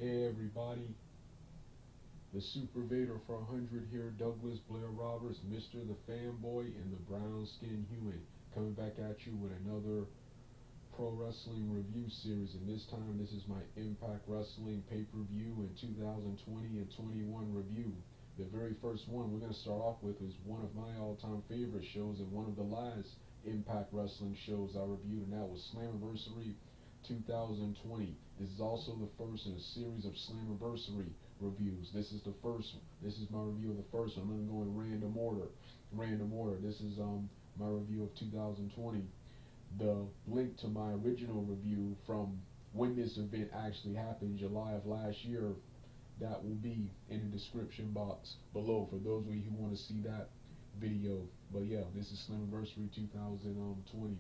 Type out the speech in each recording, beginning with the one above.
Hey everybody, the Super Vader for 100 here, Douglas Blair Roberts, Mr. the Fanboy, and the Brown Skin Human, coming back at you with another pro wrestling review series, and this time this is my Impact Wrestling pay-per-view in 2020 and 21 review. The very first one we're going to start off with is one of my all-time favorite shows and one of the last Impact Wrestling shows I reviewed, and that was Slammiversary 2020. This is also the first in a series of Slammiversary reviews. This is the first one. This is my review of the first one. I'm going to go in random order. This is my review of 2020. The link to my original review from when this event actually happened, July of last year, that will be in the description box below for those of you who want to see that video. But yeah, this is Slammiversary 2020,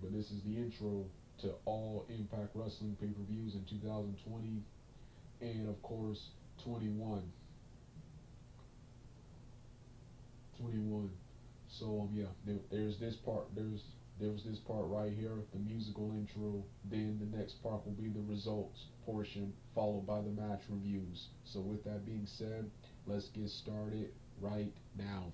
but this is the intro to all Impact Wrestling pay-per-views in 2020 and of course 21. So yeah, there's this part. There's this part right here, the musical intro. Then the next part will be the results portion, followed by the match reviews. So with that being said, let's get started right now.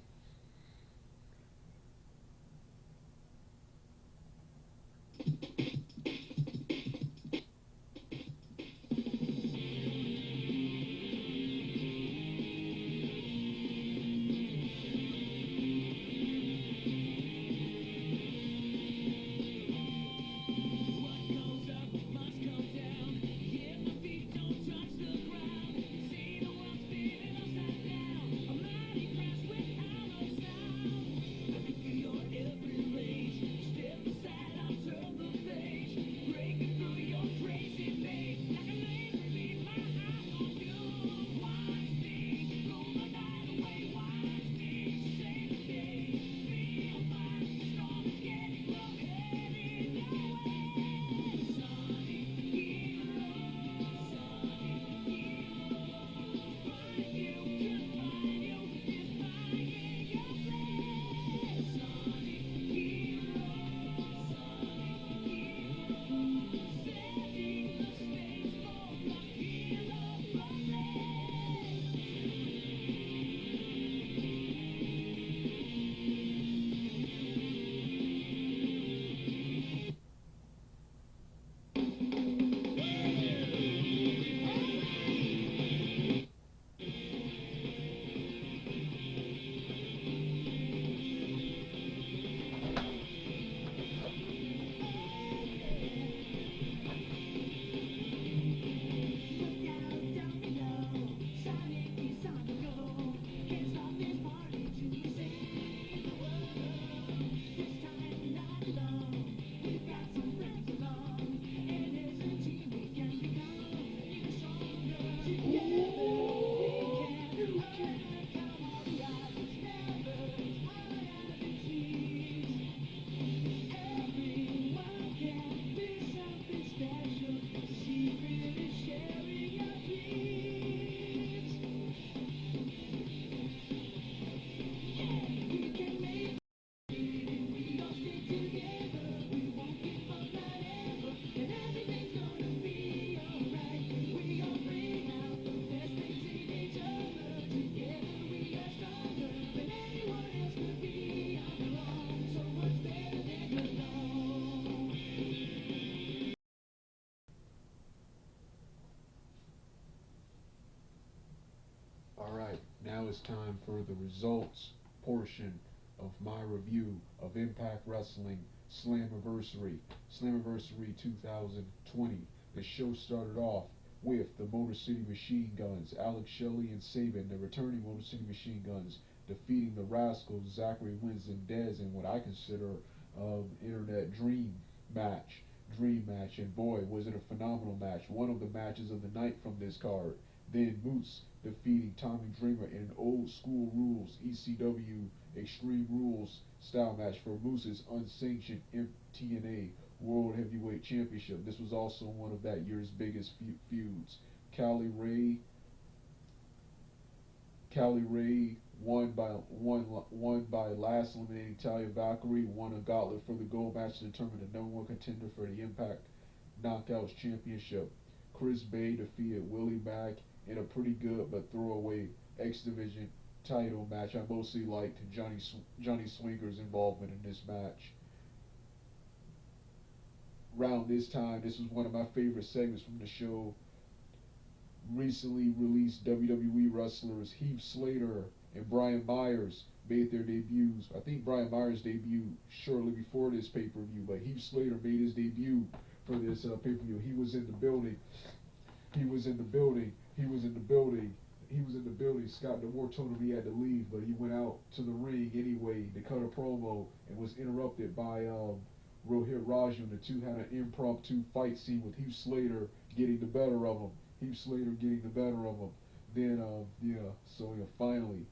Alright, now it's time for the results portion of my review of Impact Wrestling Slammiversary. Slammiversary 2020. The show started off with the Motor City Machine Guns, Alex Shelley and Sabin, the returning Motor City Machine Guns, defeating the Rascals, Zachary Wins and Dez, in what I consider internet match. Dream match, and boy, was it a phenomenal match. One of the matches of the night from this card. Then Moose defeating Tommy Dreamer in an old school rules ECW Extreme Rules style match for Moose's unsanctioned TNA World Heavyweight Championship. This was also one of that year's biggest feuds. Callie Ray won by last eliminating Talia Valkyrie, won a gauntlet for the gold match to determine the number one contender for the Impact Knockouts Championship. Chris Bay defeated Willie Mack in a pretty good but throwaway X Division title match. I mostly liked Johnny Swinger's involvement in this match. Around this time, this was one of my favorite segments from the show. Recently released WWE wrestlers Heath Slater and Brian Myers made their debuts. I think Brian Myers debuted shortly before this pay-per-view, but Heath Slater made his debut for this pay-per-view. He was in the building. He was in the building. He was in the building. He was in the building. Scott D'Amore told him he had to leave, but he went out to the ring anyway to cut a promo and was interrupted by Rohit Raju. The two had an impromptu fight scene with Heath Slater getting the better of him. Heath Slater getting the better of him. Then, finally,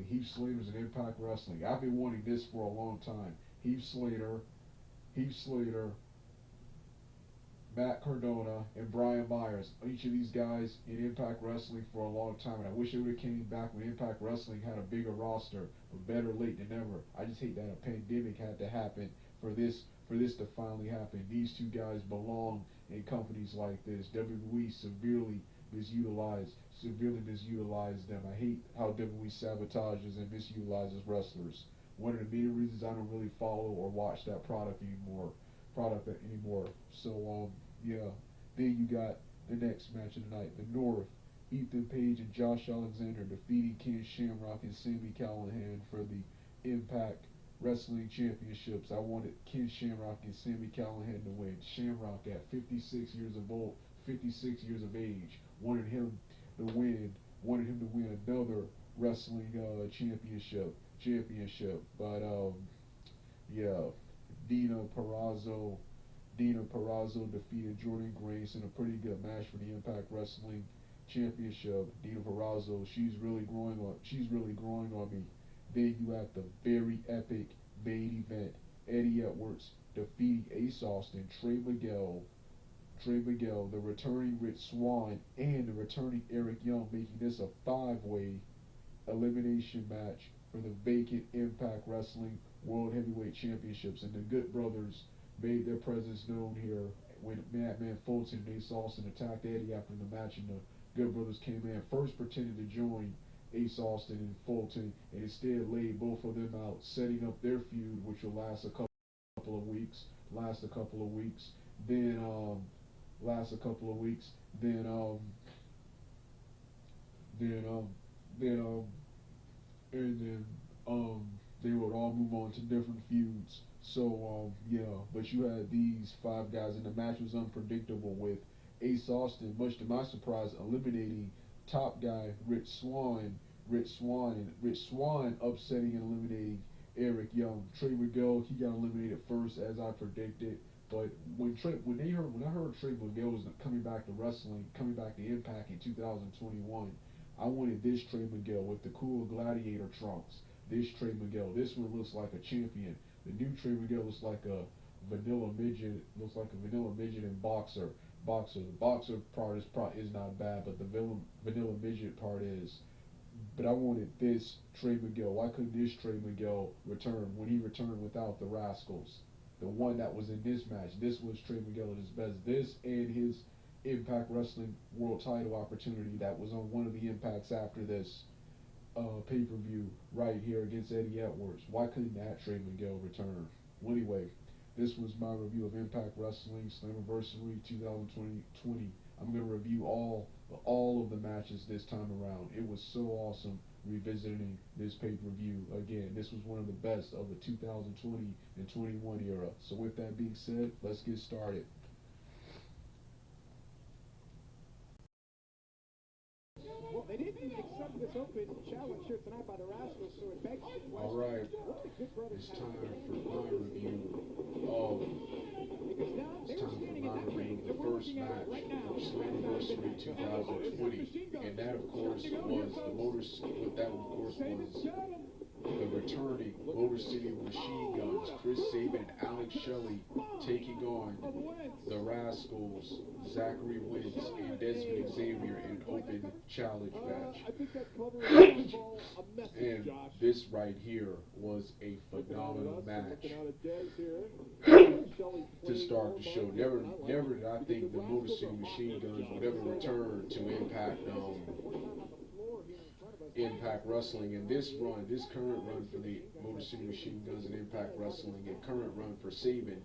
Heath Slater's in Impact Wrestling. I've been wanting this for a long time. Heath Slater, Matt Cardona, and Brian Myers. Each of these guys in Impact Wrestling for a long time, and I wish they would have came back when Impact Wrestling had a bigger roster, but better late than never. I just hate that a pandemic had to happen for this to finally happen. These two guys belong in companies like this. WWE severely misutilized them. I hate how WWE sabotages and misutilizes wrestlers. One of the main reasons I don't really follow or watch that product anymore. So then you got the next match of the night. The North, Ethan Page and Josh Alexander defeating Ken Shamrock and Sami Callihan for the Impact Wrestling Championships. I wanted Ken Shamrock and Sami Callihan to win. Shamrock at 56 years of age, wanted him to win another wrestling championship. But Dina Purrazzo defeated Jordan Grace in a pretty good match for the Impact Wrestling Championship. Dina Purrazzo, she's really growing on me. Then you have the very epic main event. Eddie Edwards defeating Ace Austin, Trey Miguel, the returning Rich Swann, and the returning Eric Young, making this a 5-way elimination match for the vacant Impact Wrestling World Heavyweight Championships. And the Good Brothers made their presence known here when Madman Fulton and Ace Austin attacked Eddie after the match, and the Good Brothers came in, first pretended to join Ace Austin and Fulton, and instead laid both of them out, setting up their feud, which will last a couple of weeks. They would all move on to different feuds. So but you had these 5 guys, and the match was unpredictable with Ace Austin, much to my surprise, eliminating top guy Rich Swann upsetting and eliminating Eric Young. Trey Miguel, he got eliminated first, as I predicted. But when I heard Trey Miguel was coming back to wrestling, coming back to Impact in 2021, I wanted this Trey Miguel with the cool gladiator trunks. This Trey Miguel, this one looks like a champion. The new Trey Miguel looks like a vanilla midget and boxer. The boxer part is not bad, but the vanilla midget part is. But I wanted this Trey Miguel. Why couldn't this Trey Miguel return when he returned without the Rascals? The one that was in this match. This was Trey Miguel at his best. This and his Impact Wrestling World Title opportunity that was on one of the Impacts after this pay-per-view right here against Eddie Edwards. Why couldn't that Trey Miguel return? Well, anyway, this was my review of Impact Wrestling Slammiversary 2020. I'm going to review all of the matches this time around. It was so awesome revisiting this pay-per-view again. This was one of the best of the 2020 and 21 era. So with that being said, let's get started. Well, they didn't accept this open challenge here tonight by the Rascals, so it begs the question. All right, it's time for my review of the first match of Slammiversary 2020, and that of course was the returning Motor City Machine Guns, Chris Sabin and Alex Shelley, taking on the Rascals, Zachary Wentz and Desmond Xavier in an open challenge match. And this right here was a phenomenal match. to start the show. Never did I think the Motor City Machine Guns would ever return to Impact Wrestling. And this current run for the Motor City Machine Guns and Impact Wrestling, and current run for Saban,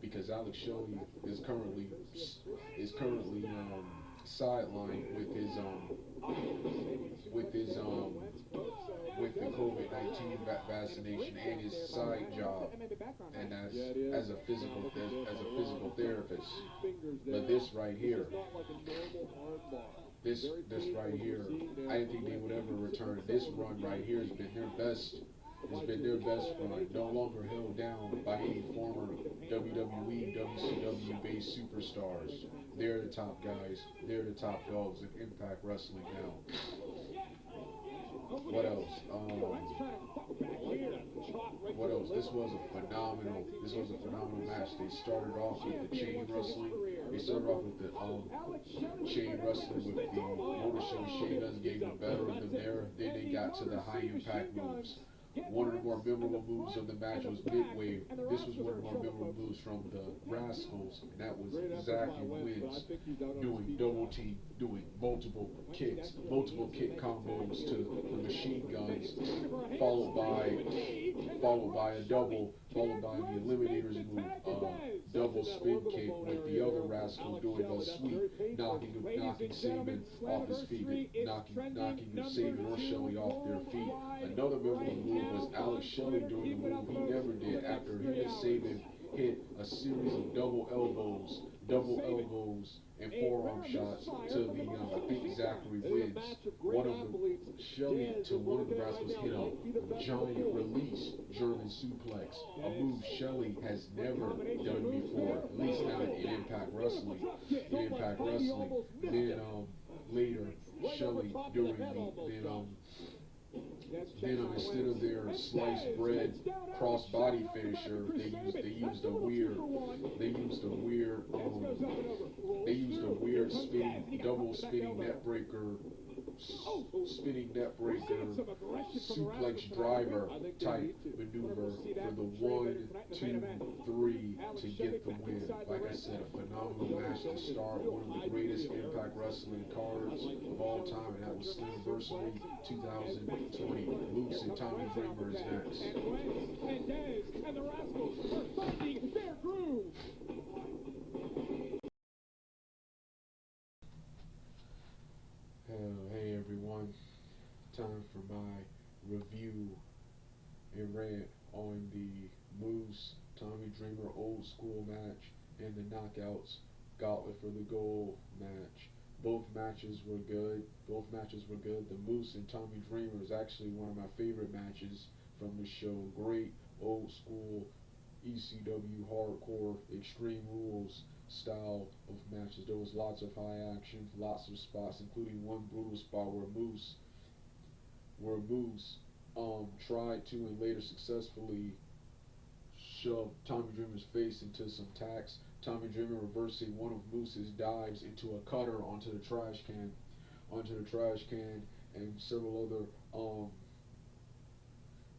because Alex Shelley is currently sidelined with the COVID-19 vaccination and his side job, and as a physical therapist. But this right here, I didn't think they would ever return. This run right here has been their best. It's been their best run. No longer held down by any former WWE, WCW-based superstars. They're the top guys. They're the top dogs in Impact Wrestling now. What else? What else? This was a phenomenal match. They started off with the chain wrestling. They started off with the chain wrestling with the Motor City Machine Guns, getting the better of them there. Then they got to the high impact moves. One of the more memorable moves of the match was Midway. This was one of the more memorable moves from the Rascals, and that was Zach and Wins doing double team, doing multiple kick combos to the Machine Guns, followed by a double, followed by the Eliminators move, double spin kick with the other Rascal doing a sweep, knocking Saban off his feet, knocking Saban or Shelley off their feet. Another memorable move was Alex Shelley doing a move he never did after he and Saban hit a series of double elbows and forearm shots to the I think Zachary Wins. One of the Rascals hit a giant release German suplex, a move Shelley has never done before, at least not in Impact Wrestling. Then later Shelley doing then instead of their sliced bread cross body finisher, they used a weird double spinning neck breaker suplex driver type maneuver for the 1, 2, 3 to get the win. Like I said, a phenomenal match to start one of the greatest Impact Wrestling cards of all time, and that was Slammiversary 2020. Moose and Tommy Dreamer is next. And the Rascals are finding their groove. Hey everyone, time for my review and rant on the Moose Tommy Dreamer old school match and the Knockouts Gauntlet for the Gold match. Both matches were good. The Moose and Tommy Dreamer is actually one of my favorite matches from the show. Great old school ECW hardcore Extreme Rules style of matches. There was lots of high action, lots of spots, including one brutal spot where Moose tried to and later successfully shoved Tommy Dreamer's face into some tacks. Tommy Dreamer reversing one of Moose's dives into a cutter onto the trash can, and several other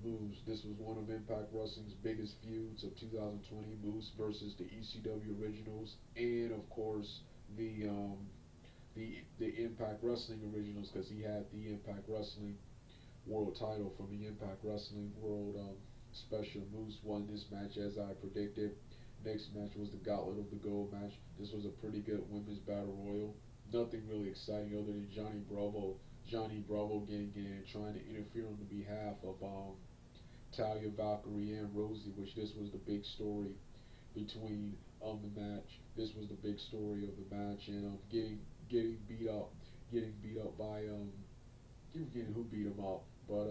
moves. This was one of Impact Wrestling's biggest feuds of 2020, Moose versus the ECW originals, and of course the Impact Wrestling originals, because he had the Impact Wrestling World title from the Impact Wrestling World Special. Moose won this match as I predicted. Next match was the Gauntlet of the Gold match. This was a pretty good women's battle royal. Nothing really exciting other than Johnny Bravo getting in, trying to interfere on the behalf of Talia, Valkyrie, and Rosie, which this was the big story between the match. This was the big story of the match, and getting beat up by you forgetting who beat him up, but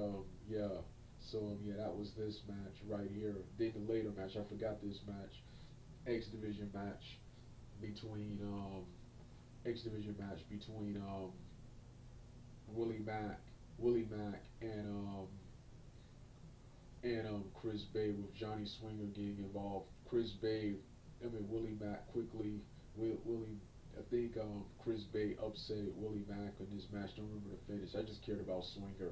yeah. So yeah, that was this match right here. Then the later match, I forgot this match, X Division match between Willie Mack and Chris Bay, with Johnny Swinger getting involved. Willie Mack quickly. I think Chris Bay upset Willie Mack in this match. Don't remember the finish. I just cared about Swinger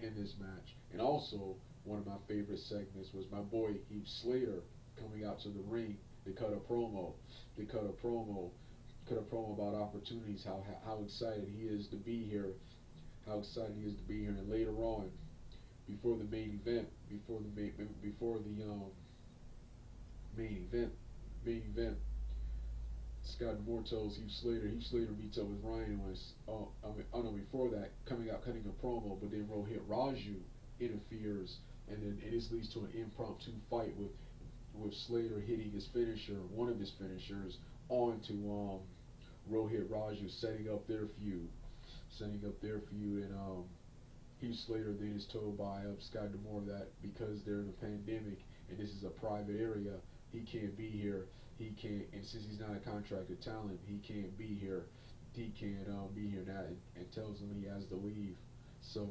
in this match. And also, one of my favorite segments was my boy Heath Slater coming out to the ring They cut a promo. They cut a promo. Cut a promo about opportunities. How excited he is to be here. How excited he is to be here. And later on, before the main event, before the main event, main event, Scott Mortos, Heath Slater meets up with Ryan was oh no, before that, coming out cutting a promo, but then Rohit Raju interferes, and then this leads to an impromptu fight with Slater hitting his finisher, one of his finishers, onto Rohit Raju, setting up their feud, and Heath Slater then is told by Scott D'Amore that because they're in a pandemic and this is a private area, he can't be here. He can't, and since he's not a contracted talent, he can't be here. He can't be here now, and tells him he has to leave. So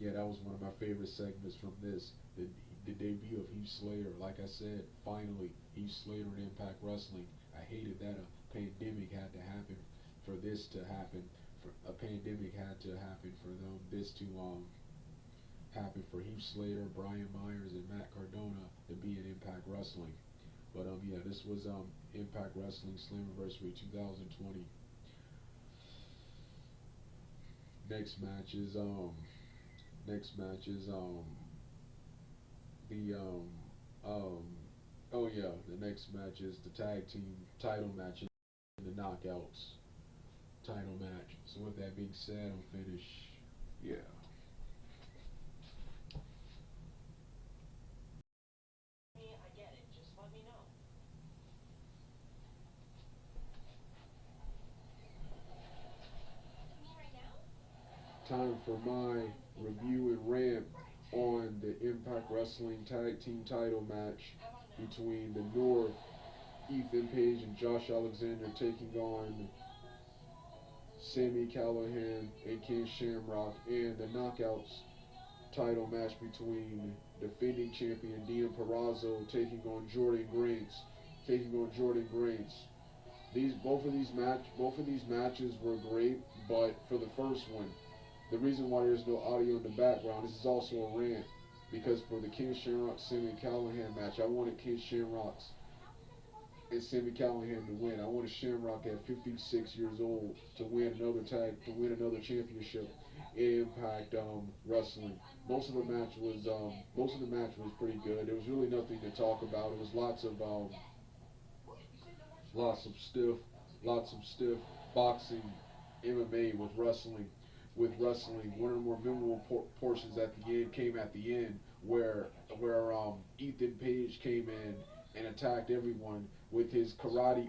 yeah, that was one of my favorite segments from this. The debut of Heath Slater. Like I said, finally Heath Slater in Impact Wrestling. I hated that a pandemic had to happen for this to happen. For a pandemic had to happen for this to happen for Heath Slater, Brian Myers, and Matt Cardona to be in Impact Wrestling. But yeah, this was Impact Wrestling Slammiversary 2020. Next match is the oh yeah, the next match is the tag team title match in the Knockouts title match. So with that being said, I'm finished. Yeah. Time for my review and rant on the Impact Wrestling Tag Team title match between the North, Ethan Page and Josh Alexander taking on Sami Callihan and Ken Shamrock, and the Knockouts title match between defending champion Dean Purrazzo taking on Jordan Grace. These both of these matches were great, but for the first one, the reason why there's no audio in the background, this is also a rant, because for the Ken Shamrock Sami Callihan match, I wanted Ken Shamrock's and Sami Callihan to win. I wanted Shamrock at 56 years old to win another championship in Impact Wrestling. Most of the match was pretty good. There was really nothing to talk about. It was lots of stiff boxing, MMA with wrestling. One of the more memorable portions at the end came at the end where Ethan Page came in and attacked everyone with his karate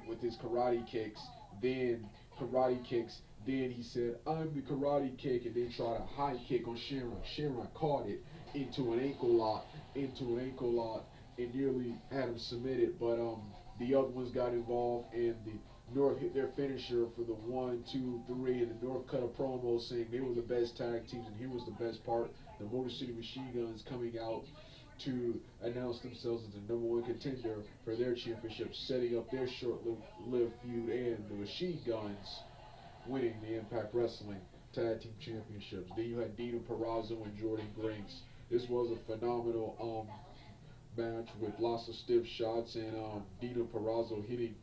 kicks. Then karate kicks. Then he said, "I'm the karate kick," and then tried a high kick on Shamrock. Shamrock caught it into an ankle lock, and nearly had him submitted. But the other ones got involved, and the North hit their finisher for the 1, 2, 3, and the North cut a promo saying they were the best tag teams, and here was the best part: the Motor City Machine Guns coming out to announce themselves as the #1 contender for their championship, setting up their short-lived feud, and the Machine Guns winning the Impact Wrestling Tag Team Championships. Then you had Dino Purrazzo and Jordan Grace. This was a phenomenal match with lots of stiff shots, and Dino Purrazzo hitting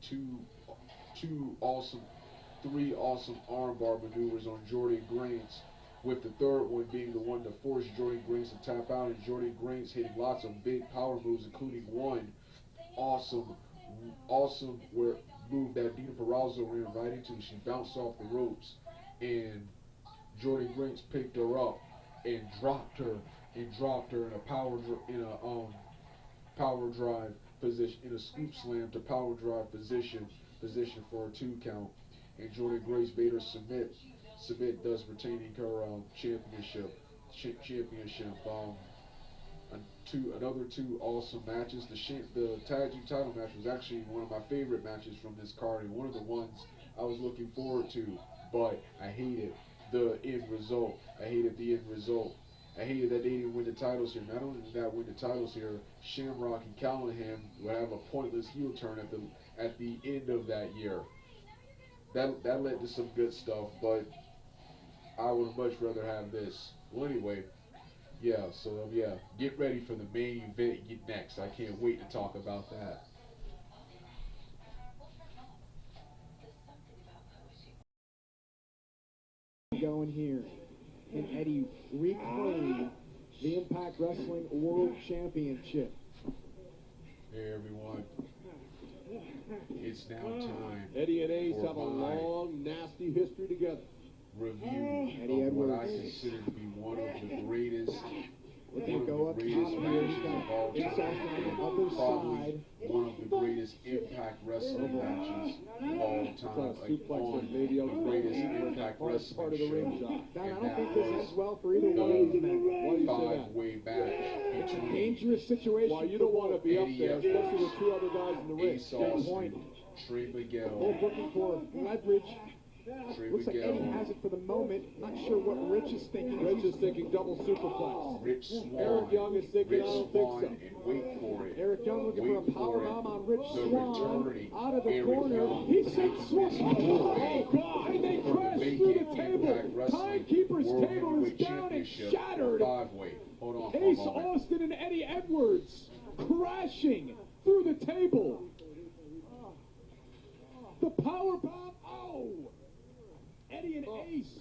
three awesome armbar maneuvers on Jordan Grace, with the third one being the one to force Jordan Grace to tap out, and Jordan Grace hitting lots of big power moves, including one awesome where move that Dina Purrazzo ran right into. She bounced off the ropes, and Jordan Grace picked her up and dropped her in a power drive position, in a scoop slam to power drive position for a 2 count, and Jordan Grace made her submit, thus retaining her championship. Another two awesome matches. The tag team title match was actually one of my favorite matches from this card, and one of the ones I was looking forward to, but I hated the end result. I hated that they didn't win the titles here. Not only did they not win the titles here, Shamrock and Callahan would have a pointless heel turn at the end of that year. That led to some good stuff, but I would much rather have this. Well, anyway, yeah. So yeah, get ready for the main event next. I can't wait to talk about that. going here. Can Eddie reclaim the Impact Wrestling World Championship? Hey everyone, it's now time. Eddie and Ace for have a my long, nasty history together. review Eddie of what I Edwards. consider to be one of the greatest, Looking to go up top greatest here. He's matches got of all Ace time, on the and other probably side. one of the greatest Impact Wrestling matches of all time, Suplex on and maybe the greatest Impact part Wrestling of the ring show, job. Don, I and don't that think this ends was well for either one of these men. Why do you say that? five-way match It's a between dangerous situation. Well, you don't want to be up Eddie there, Edwards, especially with two other guys in the ring. Ace Good point. Austin, Trey Both Miguel, looking for leverage. Trey Looks like Eddie Miguel, has it for the moment. Not sure what Rich is thinking. Rich is thinking double superplex. Rich Swan, Eric Young is thinking, Rich I don't think Swan, so. and wait for it. Eric Young looking for a Wait power for it. bomb on Rich The Swan. returning Out of the Eric corner. Young He taking sent Swan. this Oh, God. And they for the crash through vacant the table. Impact Wrestling Timekeeper's World table is Heavyweight down and Championship shattered. five-way. Hold on for a Ace moment. Austin and Eddie Edwards crashing through the table. The power bomb. Oh! Eddie and Ace.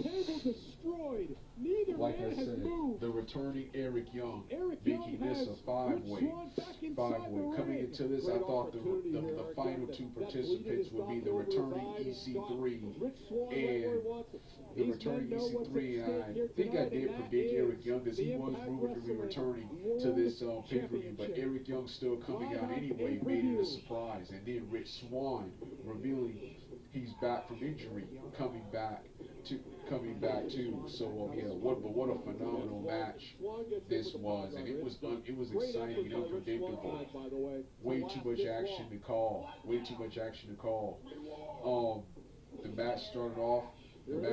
Table destroyed. Neither Like man I has said, moved. the returning Eric Young, Eric Young making this has a five-way. Rich Swan back inside Five-way. the Coming ring. into this, I Great thought the opportunity here, final Eric. two That participants bleeding is would be stopped the over his returning eyes and EC3 stopped. Rich Swan right where he and wants it. the These returning men know what's at EC3, and stake I here think I tonight, did and predict that Eric is Young because the he was Impact rumored to be Wrestling returning World to this pay-per-view, but Championship. Eric Young still coming out anyway, made it a surprise. And then Rich Swan revealing he's back from injury, coming back too. So yeah, what a phenomenal match this was, and it was exciting and unpredictable. Way too much action to call. The match started off with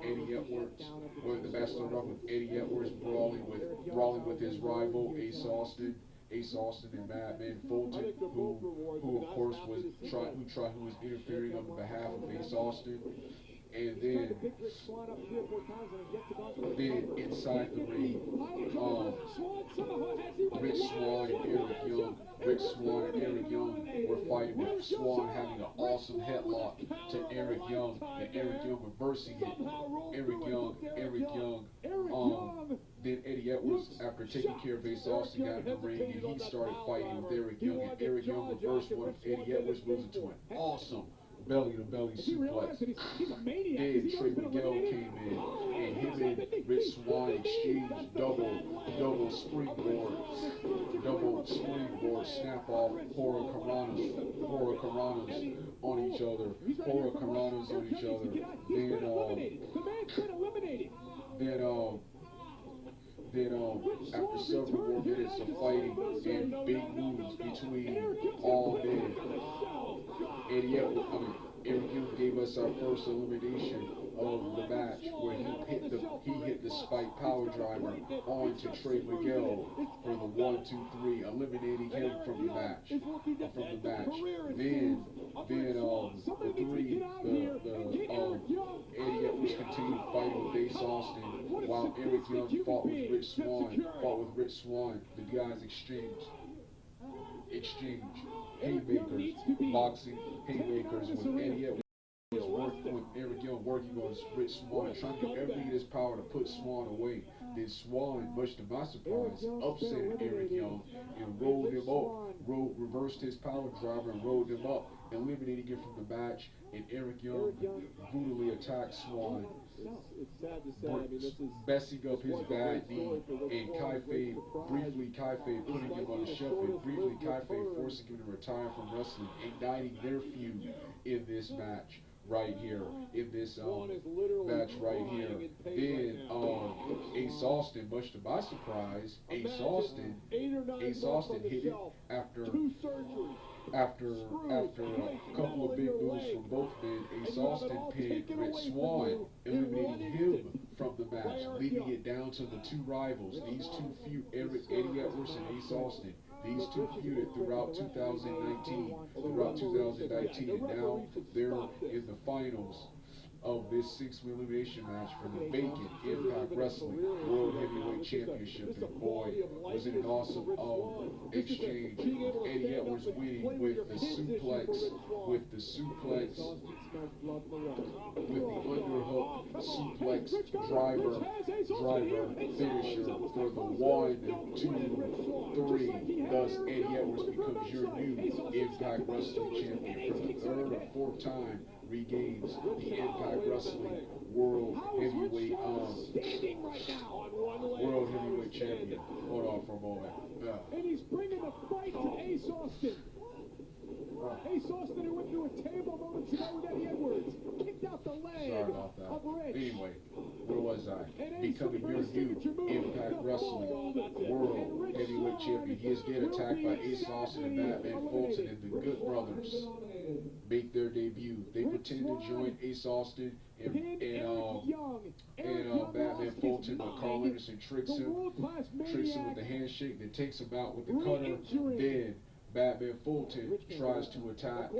Eddie Edwards. The match started off with Eddie Edwards brawling with his rival Ace Austin and Madman Fulton, who of course was interfering on behalf of Ace Austin. And then inside the ring, Rich Swan and Eric Young were fighting, with Swan having an awesome headlock to Eric Young, and Eric Young reversing it. Then Eddie Edwards, after taking care of Ace Austin, got in the ring and he started fighting with Eric Young, and Eric Young reversed one of Eddie Edwards' moves into an awesome belly-to-belly suplex. Then Trey Miguel came in, and him and Rich Swan exchanged double springboard snap-off Hurricanranas on each other. After several more minutes of fighting and big moves between all men, Eric Young gave us our first elimination of the match, where he hit the spike power driver onto Trey Miguel for the 1-2-3, eliminating him from the match. Eddie Edwards continued fighting with Ace Austin, while Eric Young fought with Rich Swan. The guys exchanged haymakers, boxing haymakers, with Eddie Edwards working with Eric Young, working on Rich Swan, trying to do everything in his power to put Swan away. Then Swan, much to my surprise, upset Eric Young and rolled him up, reversed his power driver and rolled him up, eliminating him from the match. And Eric Young brutally attacked Swan, It's sad to say, I mean, this is messing up his bad knee, and Kayfabe putting him on a shelf, and briefly Kayfabe forcing him to retire from wrestling, igniting their feud in this match right here, match right here. Then Ace Austin, much to my surprise, Ace Austin hit it after a couple of big moves from both men. Ace Austin pinned Rich Swan, eliminating him from the match, leaving it down to the two rivals. These two feud, Eddie Edwards and Ace Austin. These two feuded throughout 2019, and now they're in the finals. of this six-way elimination match for the vacant Impact Wrestling World Heavyweight Championship. And boy, was it an awesome exchange. Eddie Edwards winning with the suplex, with the underhook suplex driver finisher for the 1, 2, 3. Thus, Eddie Edwards becomes your new Impact Wrestling Champion for the third or fourth time. Regains the Impact Wrestling World Heavyweight Champion. Hold on for a moment. And he's bringing the fight to Ace Austin. Ace Austin, who went through a table moments ago with Eddie Edwards, kicked out the leg Sorry about that. of Rich. Anyway, where was I? Becoming your new Impact Wrestling World Heavyweight Champion. He is getting attacked by Ace Austin and Batman Fulton, and the Good Brothers make their debut. They pretend to join Ace Austin and Batman Fulton, but Carl Anderson tricks him with the handshake, then takes him out with the cutter. Then Batman Fulton tries to attack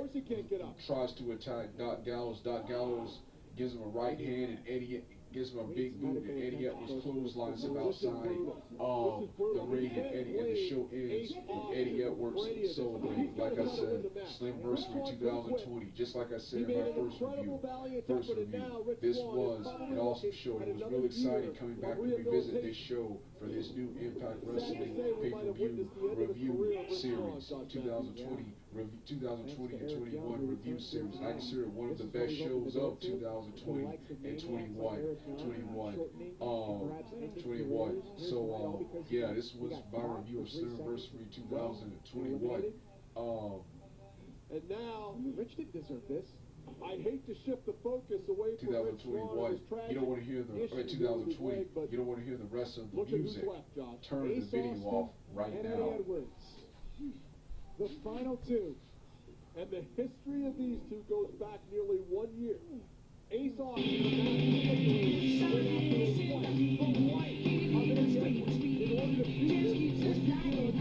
Doc Gallows. Doc Gallows gives him a right hand, and Eddie gives him a big boot, and Eddie Edwards clotheslines him outside the ring, and the show ends with Eddie Edwards celebrating. Like I said, Slammiversary 2020, just like I said in my first review. This was an awesome show, and it was really exciting coming back to revisit this show for this new Impact Wrestling pay-per-view review series, 2020 and 21 review series. I consider it one of the best shows of 2020 and 21. So yeah, this was my review of Slammiversary 2021. And now, Rich didn't deserve this. I hate to shift the focus away from 2021. You don't want to hear the 2020. You don't want to hear the rest of the music. Turn the video off right now. The final two. And the history of these two goes back nearly 1 year. Ace Austin, in order to beat